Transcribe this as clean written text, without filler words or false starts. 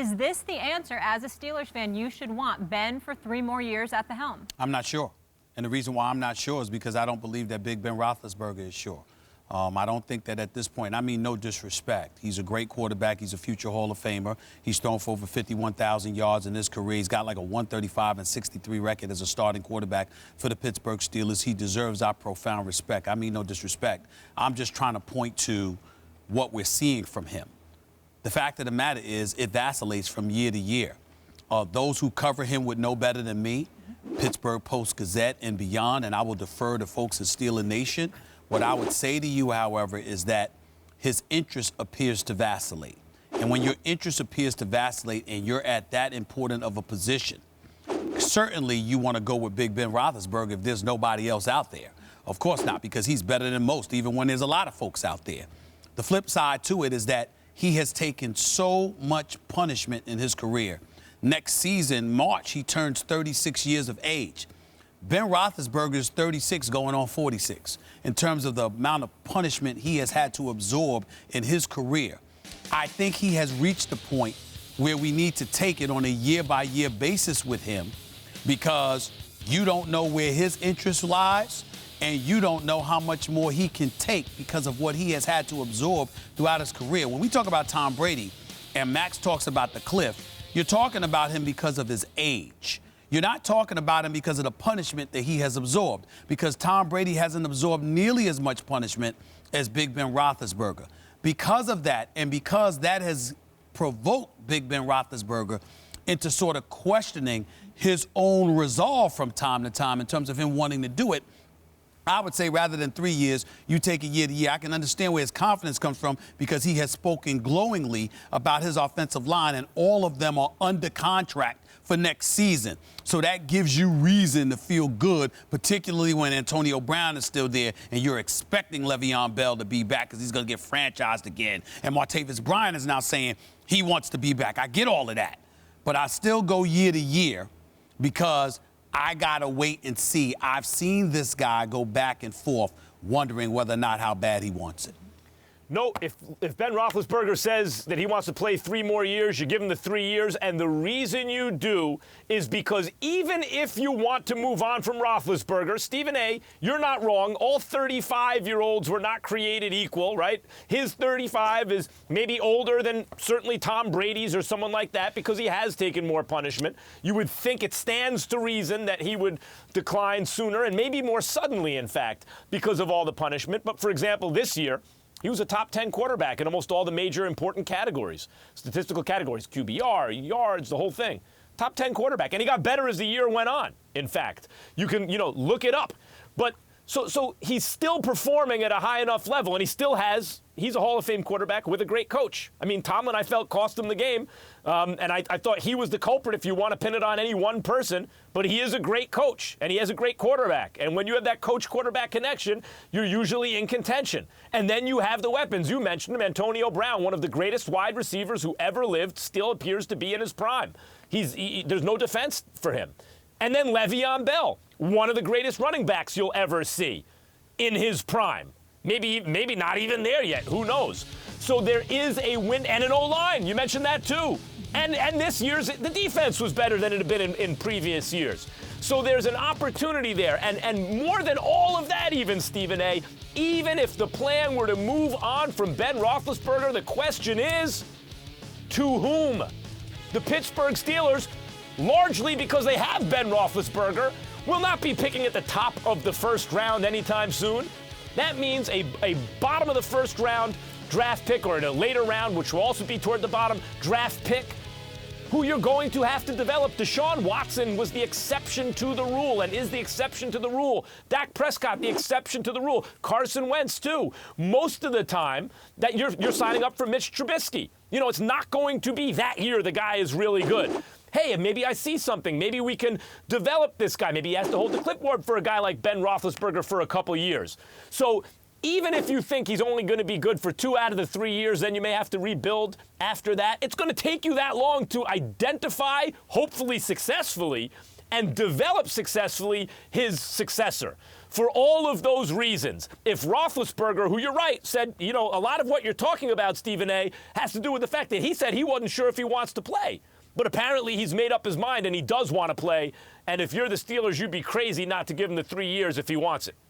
Is this the answer as a Steelers fan you should want Ben for 3 more years at the helm? I'm not sure. And the reason why I'm not sure is because I don't believe that Big Ben Roethlisberger is sure. I don't think that at this point, I mean no disrespect. He's a great quarterback. He's a future Hall of Famer. He's thrown for over 51,000 yards in his career. He's got like a 135-63 record as a starting quarterback for the Pittsburgh Steelers. He deserves our profound respect. I mean no disrespect. I'm just trying to point to what we're seeing from him. The fact of the matter is it vacillates from year to year. Those who cover him would know better than me, Pittsburgh Post-Gazette and beyond, and I will defer to folks at Steeler Nation. What I would say to you, however, is that his interest appears to vacillate. And when your interest appears to vacillate and you're at that important of a position, certainly you want to go with Big Ben Roethlisberger if there's nobody else out there. Of course not, because he's better than most, even when there's a lot of folks out there. The flip side to it is that he has taken so much punishment in his career. Next season, March, he turns 36 years of age. Ben Roethlisberger is 36 going on 46 in terms of the amount of punishment he has had to absorb in his career. I think he has reached the point where we need to take it on a year-by-year basis with him because you don't know where his interest lies and you don't know how much more he can take because of what he has had to absorb throughout his career. When we talk about Tom Brady and Max talks about the cliff, you're talking about him because of his age. You're not talking about him because of the punishment that he has absorbed, because Tom Brady hasn't absorbed nearly as much punishment as Big Ben Roethlisberger. Because of that, and because that has provoked Big Ben Roethlisberger into sort of questioning his own resolve from time to time in terms of him wanting to do it, I would say rather than 3 years, you take it year to year. I can understand where his confidence comes from because he has spoken glowingly about his offensive line, and all of them are under contract for next season. So that gives you reason to feel good, particularly when Antonio Brown is still there and you're expecting Le'Veon Bell to be back because he's going to get franchised again. And Martavis Bryant is now saying he wants to be back. I get all of that. But I still go year to year because I got to wait and see. I've seen this guy go back and forth wondering whether or not how bad he wants it. No, if Ben Roethlisberger says that he wants to play 3 more years, you give him the 3 years, and the reason you do is because even if you want to move on from Roethlisberger, Stephen A., you're not wrong. All 35-year-olds were not created equal, right? His 35 is maybe older than certainly Tom Brady's or someone like that because he has taken more punishment. You would think it stands to reason that he would decline sooner and maybe more suddenly, in fact, because of all the punishment. But, for example, this year, he was a top 10 quarterback in almost all the major important categories, statistical categories, QBR, yards, the whole thing. Top 10 quarterback. And he got better as the year went on, in fact. You can, look it up. But so he's still performing at a high enough level, and he's a Hall of Fame quarterback with a great coach. I mean, Tomlin, I felt, cost him the game. And I thought he was the culprit if you want to pin it on any one person. But he is a great coach, and he has a great quarterback. And when you have that coach-quarterback connection, you're usually in contention. And then you have the weapons. You mentioned him, Antonio Brown, one of the greatest wide receivers who ever lived, still appears to be in his prime. There's no defense for him. And then Le'Veon Bell, one of the greatest running backs you'll ever see in his prime. Maybe not even there yet. Who knows? So there is a win, and an O-line. You mentioned that too. And this year's, the defense was better than it had been in previous years. So there's an opportunity there. And more than all of that even, Stephen A., even if the plan were to move on from Ben Roethlisberger, the question is, to whom? The Pittsburgh Steelers, largely because they have Ben Roethlisberger, will not be picking at the top of the first round anytime soon. That means a bottom of the first round draft pick, or in a later round, which will also be toward the bottom, draft pick, who you're going to have to develop. Deshaun Watson was the exception to the rule and is the exception to the rule. Dak Prescott, the exception to the rule. Carson Wentz, too. Most of the time that you're signing up for Mitch Trubisky. It's not going to be that year the guy is really good. Hey, maybe I see something. Maybe we can develop this guy. Maybe he has to hold the clipboard for a guy like Ben Roethlisberger for a couple years. So even if you think he's only going to be good for 2 out of the 3 years, then you may have to rebuild after that. It's going to take you that long to identify, hopefully successfully, and develop successfully his successor. For all of those reasons, if Roethlisberger, who you're right, said, a lot of what you're talking about, Stephen A., has to do with the fact that he said he wasn't sure if he wants to play. But apparently he's made up his mind and he does want to play. And if you're the Steelers, you'd be crazy not to give him the 3 years if he wants it.